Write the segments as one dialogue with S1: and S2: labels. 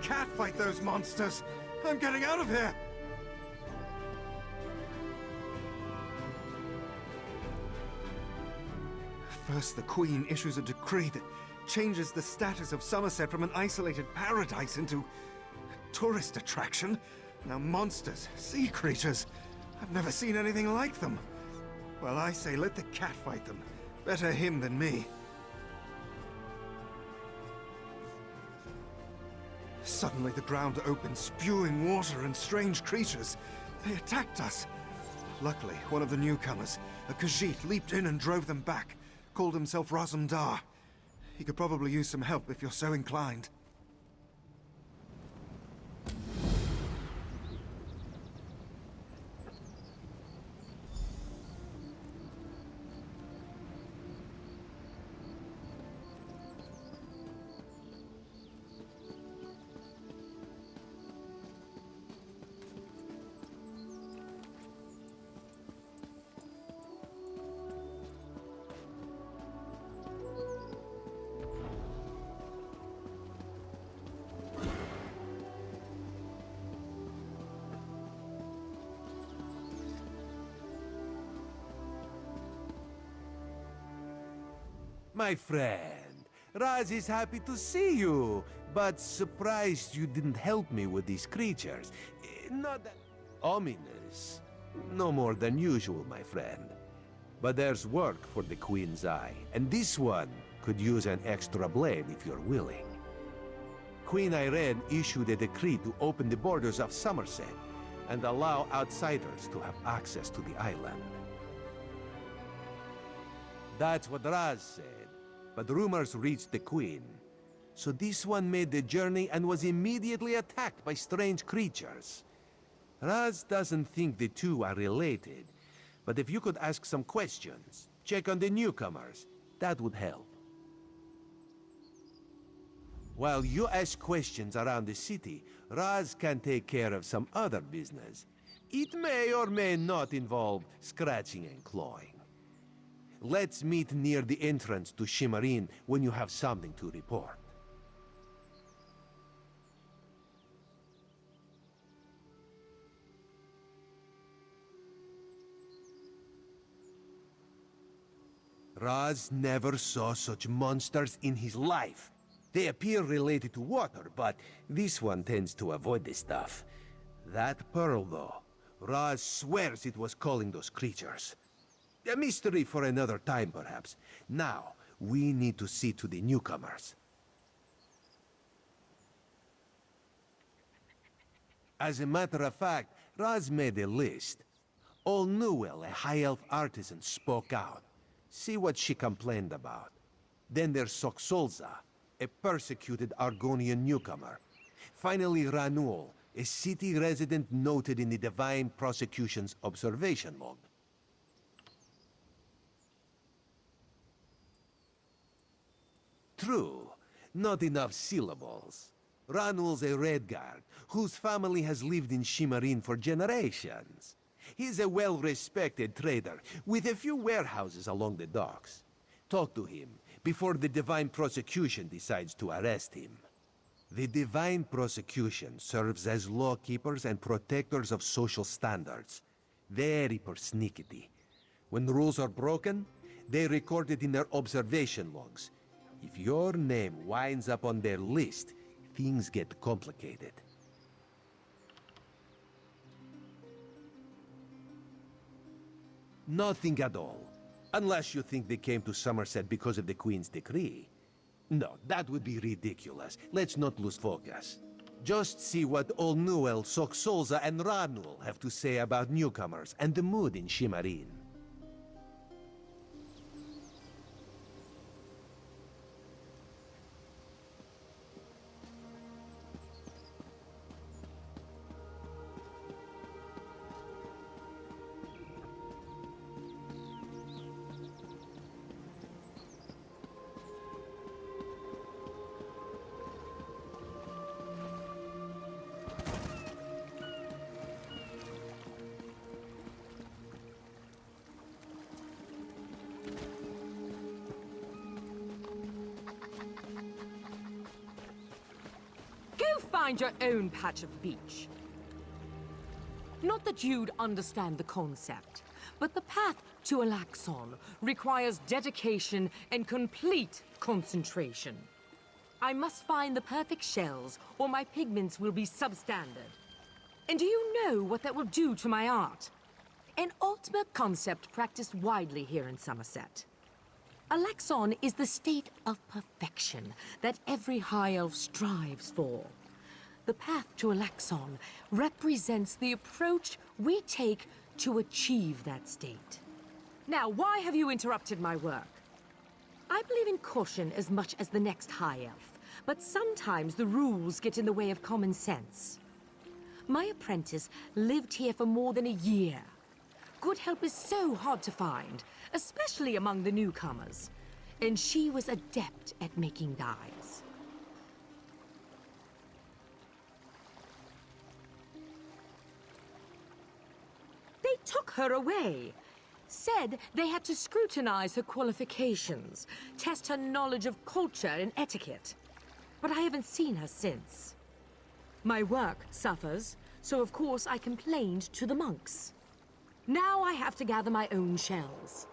S1: cat fight those monsters! I'm getting out of here! First, the Queen issues a decree that changes the status of Summerset from an isolated paradise into a tourist attraction. Now monsters, sea creatures, I've never seen anything like them. Well, I say let the cat fight them. Better him than me. Suddenly the ground opened, spewing water and strange creatures. They attacked us. Luckily, one of the newcomers, a Khajiit, leaped in and drove them back. Called himself Razumdar. He could probably use some help if you're so inclined.
S2: My friend, Raz is happy to see you, but surprised you didn't help me with these creatures. Not that ominous. No more than usual, my friend. But there's work for the Queen's Eye, and this one could use an extra blade if you're willing. Queen Irene issued a decree to open the borders of Summerset and allow outsiders to have access to the island. That's what Raz said. But rumors reached the Queen. So this one made the journey and was immediately attacked by strange creatures. Raz doesn't think the two are related, but if you could ask some questions, check on the newcomers, that would help. While you ask questions around the city, Raz can take care of some other business. It may or may not involve scratching and clawing. Let's meet near the entrance to Shimmerin when you have something to report. Raz never saw such monsters in his life. They appear related to water, but this one tends to avoid this stuff. That pearl, though, Raz swears it was calling those creatures. A mystery for another time, perhaps. Now, we need to see to the newcomers. As a matter of fact, Raz made a list. Old Newell, a high elf artisan, spoke out. See what she complained about. Then there's Soxolza, a persecuted Argonian newcomer. Finally, Ranul, a city resident noted in the Divine Prosecution's observation log. True, not enough syllables. Ranul's a Redguard, whose family has lived in Shimmerin for generations. He's a well-respected trader, with a few warehouses along the docks. Talk to him, before the Divine Prosecution decides to arrest him. The Divine Prosecution serves as lawkeepers and protectors of social standards. Very persnickety. When rules are broken, they record it in their observation logs. If your name winds up on their list, things get complicated. Nothing at all. Unless you think they came to Summerset because of the Queen's decree. No, that would be ridiculous. Let's not lose focus. Just see what Old Newell, Soxolza, and Ranul have to say about newcomers and the mood in Shimmerin.
S3: find your own patch of beach. Not that you'd understand the concept, but the path to Alaxon requires dedication and complete concentration. I must find the perfect shells, or my pigments will be substandard. And do you know what that will do to my art? An ultimate concept practiced widely here in Summerset. Alaxon is the state of perfection that every High Elf strives for. The path to Alaxon represents the approach we take to achieve that state. Now, why have you interrupted my work? I believe in caution as much as the next High Elf, but sometimes the rules get in the way of common sense. My apprentice lived here for more than a year. Good help is so hard to find, especially among the newcomers. And she was adept at making dyes. They took her away. Said they had to scrutinize her qualifications, test her knowledge of culture and etiquette. But I haven't seen her since. My work suffers, so of course I complained to the monks. Now I have to gather my own shells.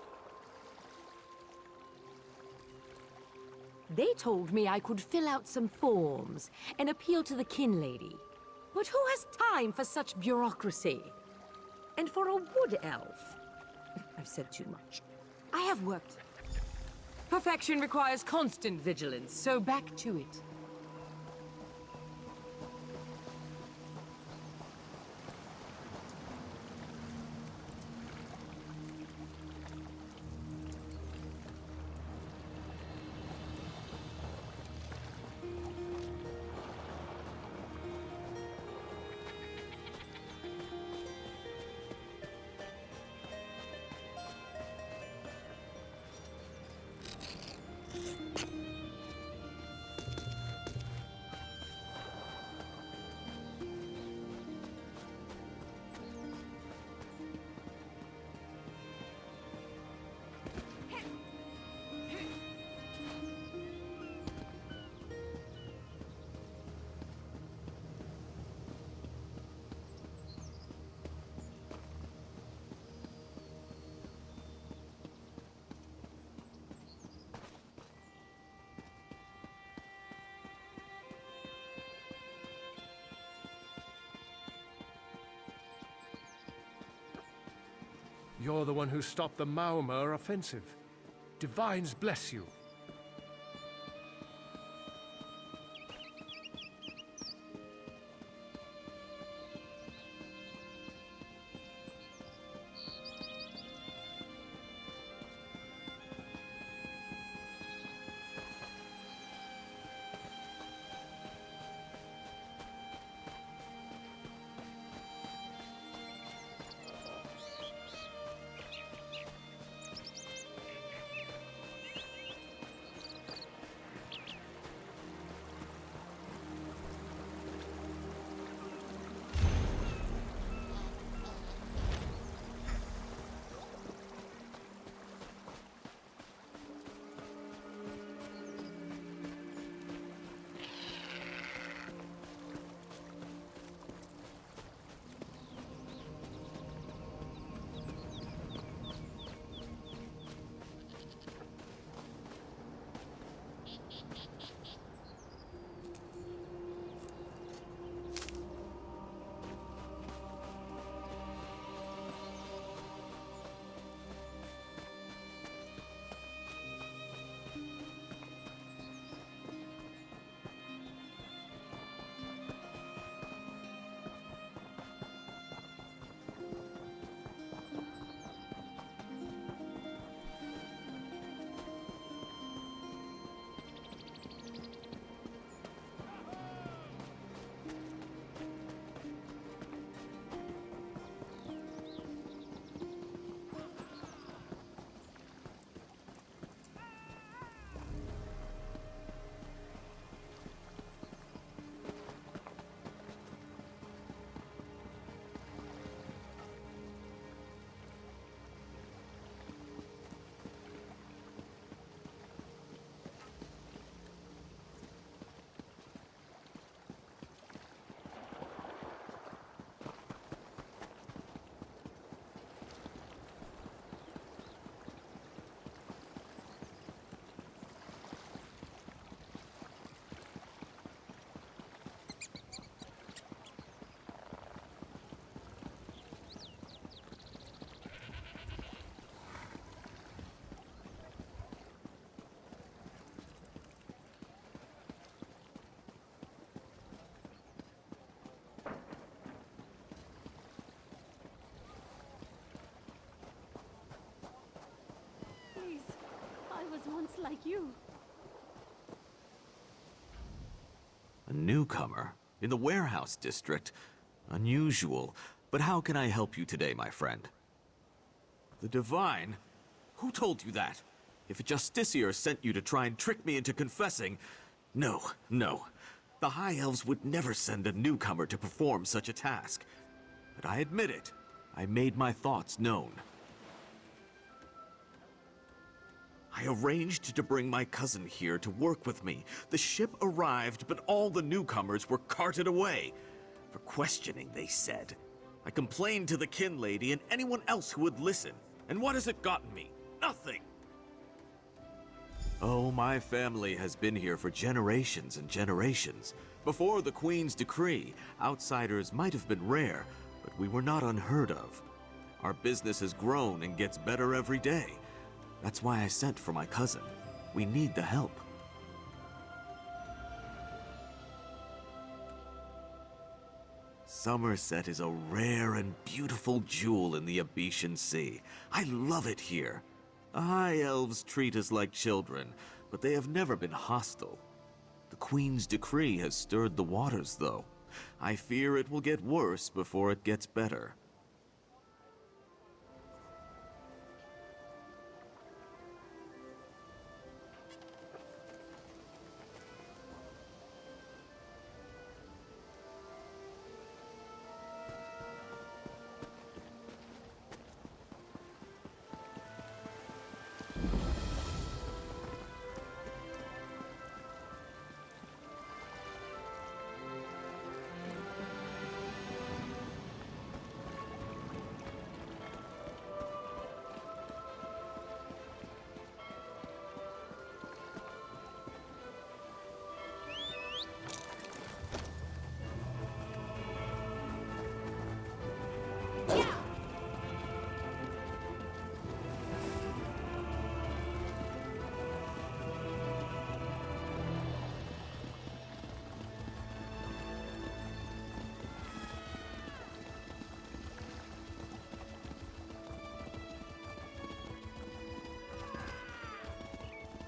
S3: They told me I could fill out some forms and appeal to the kin lady. But who has time for such bureaucracy? And for a wood elf? I've said too much. I have worked. Perfection requires constant vigilance, so back to it.
S4: You're the one who stopped the Maumur offensive. Divines bless you.
S5: like you.
S6: A newcomer? In the warehouse district? Unusual. But how can I help you today, my friend? The Divine? Who told you that? If a Justiciar sent you to try and trick me into confessing... No, no. The High Elves would never send a newcomer to perform such a task. But I admit it. I made my thoughts known. I arranged to bring my cousin here to work with me. The ship arrived, but all the newcomers were carted away. For questioning, they said. I complained to the kin lady and anyone else who would listen. And what has it gotten me? Nothing! Oh, my family has been here for generations and generations. Before the Queen's decree, outsiders might have been rare, but we were not unheard of. Our business has grown and gets better every day. That's why I sent for my cousin. We need the help. Summerset is a rare and beautiful jewel in the Abetian Sea. I love it here. The High Elves treat us like children, but they have never been hostile. The Queen's decree has stirred the waters, though. I fear it will get worse before it gets better.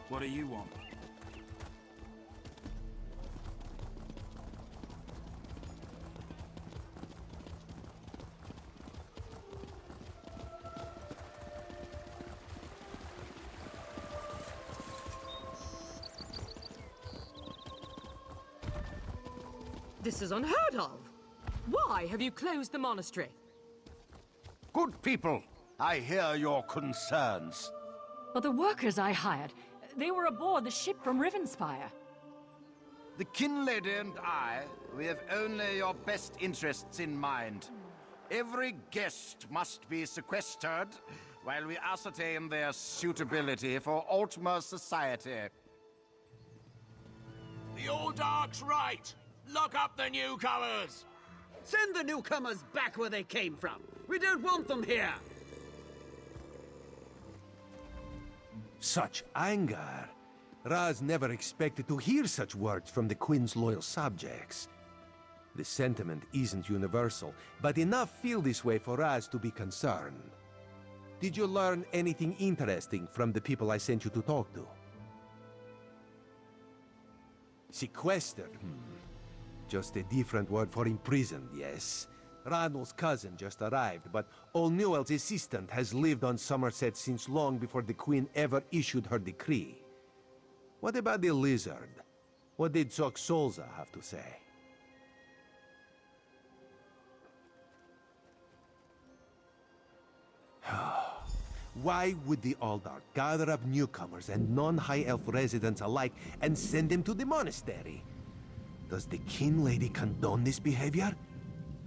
S7: What do you want?
S3: This is unheard of. Why have you closed the monastery?
S8: Good people, I hear your concerns.
S5: But the workers I hired, they were aboard the ship from Rivenspire.
S8: The kin lady and I, we have only your best interests in mind. Every guest must be sequestered while we ascertain their suitability for Altmer society.
S9: The old Dark's right. Lock up the newcomers!
S10: Send the newcomers back where they came from. We don't want them here.
S2: Such anger. Raz never expected to hear such words from the Queen's loyal subjects. The sentiment isn't universal, but enough feel this way for Raz to be concerned. Did you learn anything interesting from the people I sent you to talk to? Sequestered, Just a different word for imprisoned, yes. Ranul's cousin just arrived, but Olnewell's assistant has lived on Summerset since long before the Queen ever issued her decree. What about the lizard? What did Sok Solza have to say? Why would the Aldar gather up newcomers and non-High Elf residents alike and send them to the monastery? Does the kin lady condone this behavior?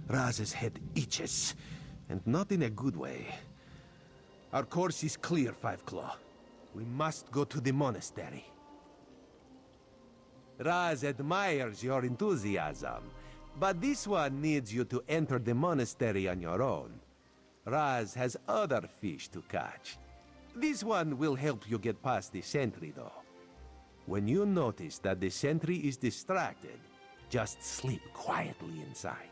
S2: Raz's head itches, and not in a good way. Our course is clear, Five Claw. We must go to the monastery. Raz admires your enthusiasm, but this one needs you to enter the monastery on your own. Raz has other fish to catch. This one will help you get past the sentry, though. When you notice that the sentry is distracted, just sleep quietly inside.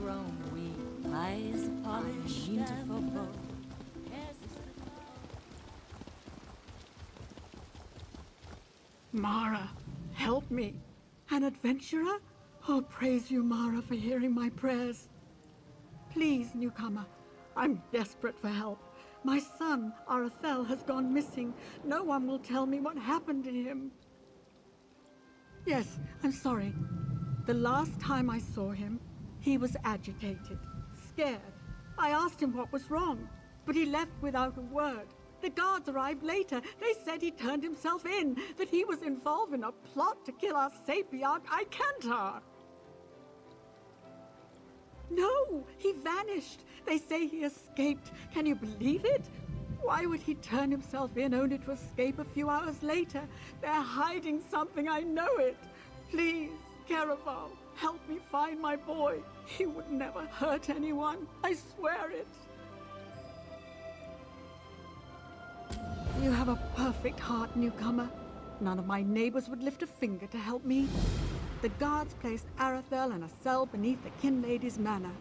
S5: grown weak, eyes polished beautiful both.
S7: Mara, help me. An adventurer? Oh, praise you, Mara, for hearing my prayers. Please, newcomer, I'm desperate for help. My son, Arathel, has gone missing. No one will tell me what happened to him. Yes, I'm sorry. The last time I saw him, he was agitated, scared. I asked him what was wrong, but he left without a word. The guards arrived later. They said he turned himself in, that he was involved in a plot to kill our sapiarch, Icantar. No, he vanished. They say he escaped. Can you believe it? Why would he turn himself in only to escape a few hours later? They're hiding something, I know it. Please, Caraval, help me find my boy. He would never hurt anyone. I swear it. You have a perfect heart, newcomer. None of my neighbors would lift a finger to help me. The guards placed Arathel in a cell beneath the Kin Lady's manor.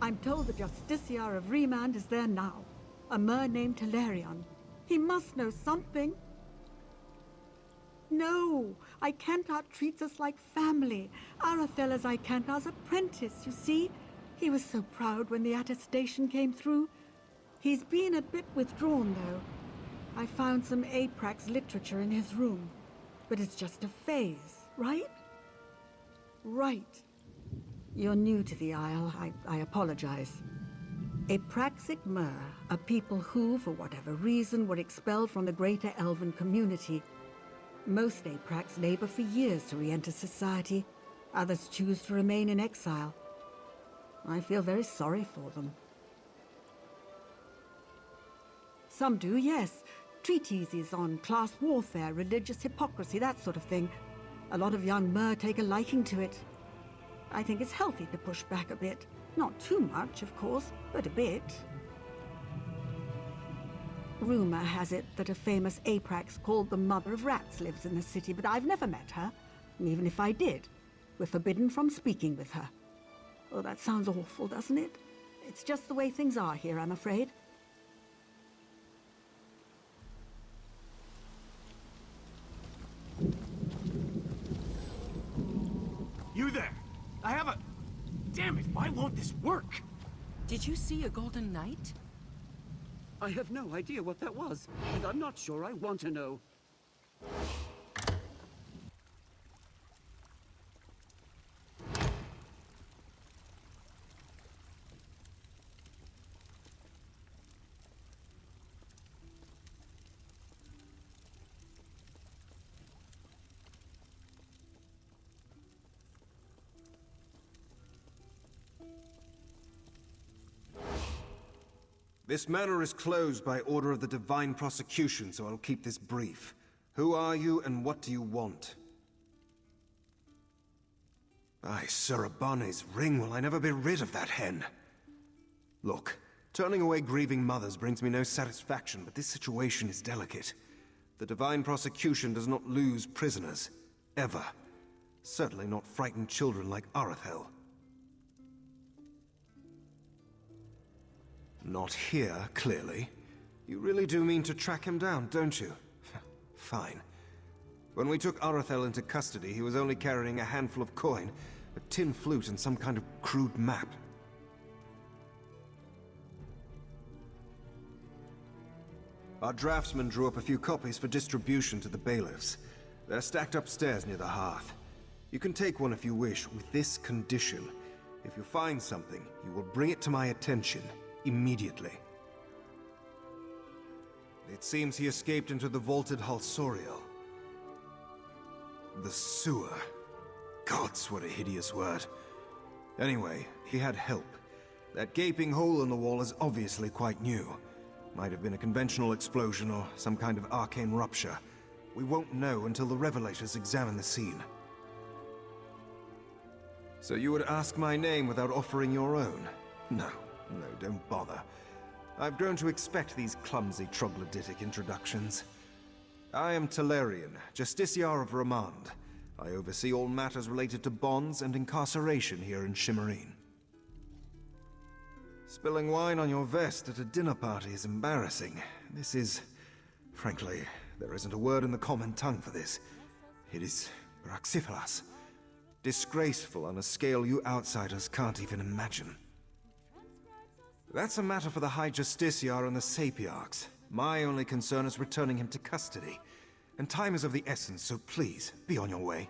S7: I'm told the Justiciar of Remand is there now. A mer named Talarion. He must know something. No, Icantar treats us like family. Arathel is Icantar's apprentice, you see? He was so proud when the attestation came through. He's been a bit withdrawn, though. I found some Aprax literature in his room. But it's just a phase, right? Right. You're new to the Isle. I apologize. Apraxic Mer, a people who, for whatever reason, were expelled from the greater Elven community. Most Aprax labor for years to re-enter society. Others choose to remain in exile. I feel very sorry for them. Some do, yes. Treatises on class warfare, religious hypocrisy, that sort of thing. A lot of young Mer take a liking to it. I think it's healthy to push back a bit. Not too much, of course, but a bit. Rumor has it that a famous Aprax called the Mother of Rats lives in the city, but I've never met her. And even if I did, we're forbidden from speaking with her. Oh, that sounds awful, doesn't it? It's just the way things are here, I'm afraid.
S9: You there! I have a... Damn it, why won't this work?
S11: Did you see a golden knight?
S10: I have no idea what that was, and I'm not sure I want to know.
S1: This manor is closed by order of the Divine Prosecution, so I'll keep this brief. Who are you, and what do you want? Aye, Surabane's ring. Will I never be rid of that hen? Look, turning away grieving mothers brings me no satisfaction, but this situation is delicate. The Divine Prosecution does not lose prisoners. Ever. Certainly not frightened children like Arathel. Not here, clearly. You really do mean to track him down, don't you? Fine. When we took Arathel into custody, he was only carrying a handful of coin, a tin flute, and some kind of crude map. Our draftsman drew up a few copies for distribution to the bailiffs. They're stacked upstairs near the hearth. You can take one if you wish, with this condition. If you find something, you will bring it to my attention. Immediately. It seems he escaped into the vaulted Halsoriel. The sewer. Gods, what a hideous word. Anyway, he had help. That gaping hole in the wall is obviously quite new. Might have been a conventional explosion or some kind of arcane rupture. We won't know until the Revelators examine the scene. So you would ask my name without offering your own? No. No, don't bother. I've grown to expect these clumsy troglodytic introductions. I am Talarion, Justiciar of Remand. I oversee all matters related to bonds and incarceration here in Shimmerine. Spilling wine on your vest at a dinner party is embarrassing. This is... Frankly, there isn't a word in the common tongue for this. It is praxiferous. Disgraceful on a scale you outsiders can't even imagine. That's a matter for the High Justiciar and the Sapiarchs. My only concern is returning him to custody. And time is of the essence, so please, be on your way.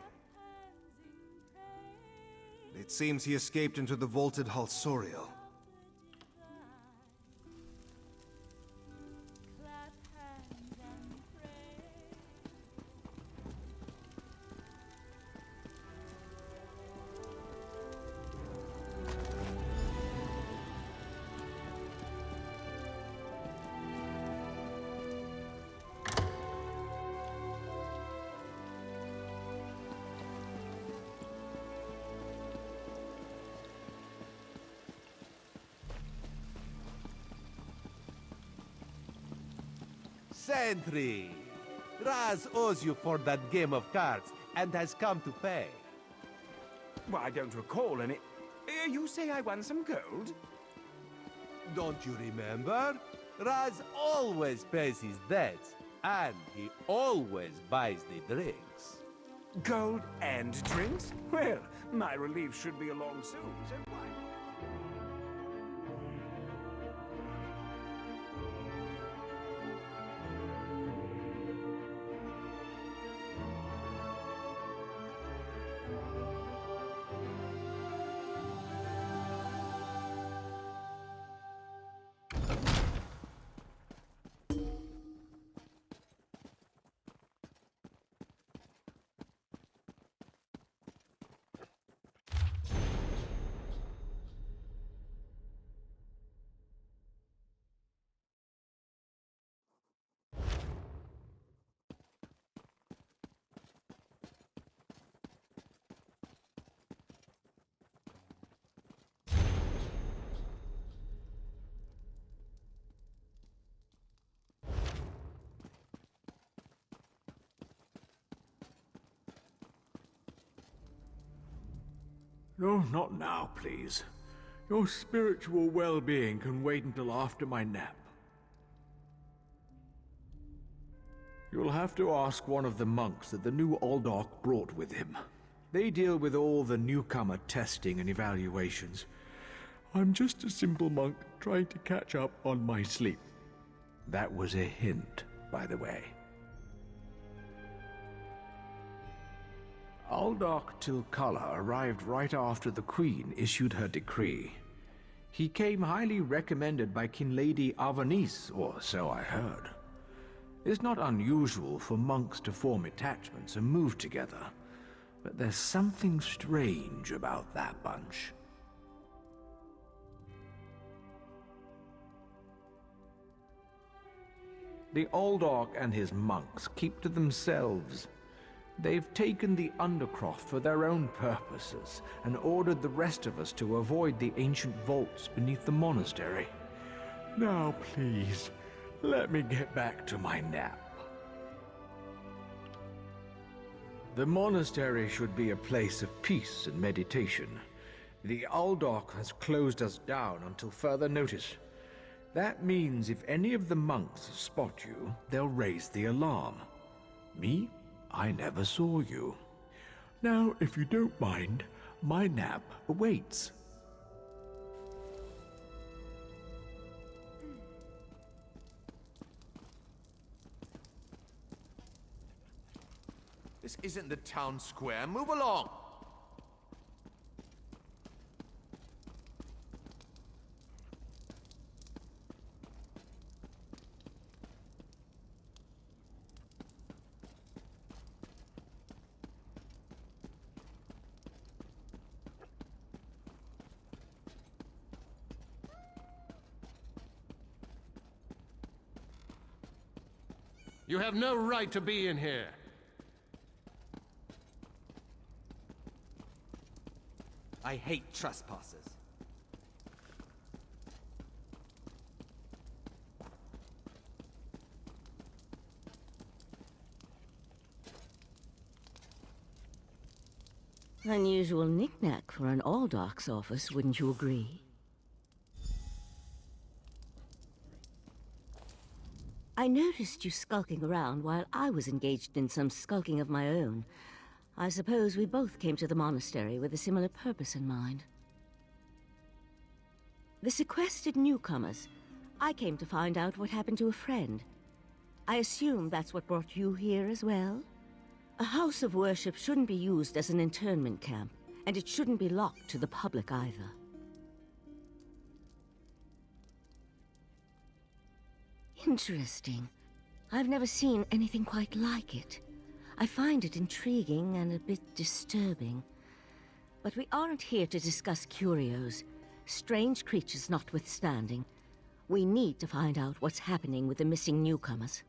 S1: It seems he escaped into the vaulted Halsoriel.
S2: Sentry! Raz owes you for that game of cards and has come to pay.
S9: Well, I don't recall any... You say I won some gold?
S2: Don't you remember? Raz always pays his debts, and he always buys the drinks.
S9: Gold and drinks? Well, my relief should be along soon, so why...
S4: No, not now, please. Your spiritual well-being can wait until after my nap. You'll have to ask one of the monks that the new Aldorc brought with him. They deal with all the newcomer testing and evaluations. I'm just a simple monk trying to catch up on my sleep. That was a hint, by the way. Aldorc Tilcala arrived right after the Queen issued her decree. He came highly recommended by Kinlady Avanice, or so I heard. It's not unusual for monks to form attachments and move together, but there's something strange about that bunch. The Aldorc and his monks keep to themselves. They've taken the Undercroft for their own purposes and ordered the rest of us to avoid the ancient vaults beneath the monastery. Now, please, let me get back to my nap. The monastery should be a place of peace and meditation. The Aldorc has closed us down until further notice. That means if any of the monks spot you, they'll raise the alarm. Me? I never saw you. Now, if you don't mind, my nap awaits.
S2: This isn't the town square. Move along!
S4: You have no right to be in here.
S10: I hate trespassers.
S12: Unusual knick-knack for an Aldorc's office, wouldn't you agree? noticed you skulking around while I was engaged in some skulking of my own. I suppose we both came to the monastery with a similar purpose in mind. The sequestered newcomers. I came to find out what happened to a friend. I assume that's what brought you here as well? A house of worship shouldn't be used as an internment camp, and it shouldn't be locked to the public either. Interesting. I've never seen anything quite like it. I find it intriguing and a bit disturbing. But we aren't here to discuss curios. Strange creatures notwithstanding, we need to find out what's happening with the missing newcomers.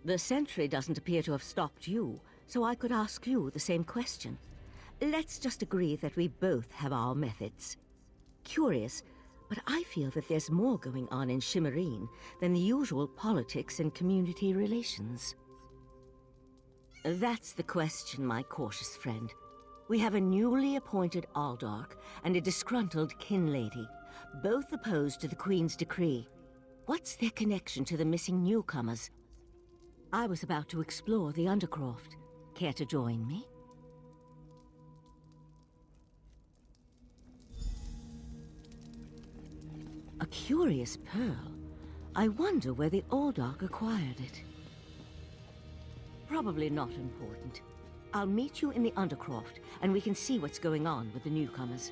S12: The sentry doesn't appear to have stopped you, so I could ask you the same question. Let's just agree that we both have our methods. Curious, but I feel that there's more going on in Shimmerine than the usual politics and community relations. That's the question, my cautious friend. We have a newly appointed Aldarch and a disgruntled kin lady, both opposed to the Queen's decree. What's their connection to the missing newcomers? I was about to explore the Undercroft. Care to join me? A curious pearl. I wonder where the Aldarch acquired it. Probably not important. I'll meet you in the Undercroft, and we can see what's going on with the newcomers.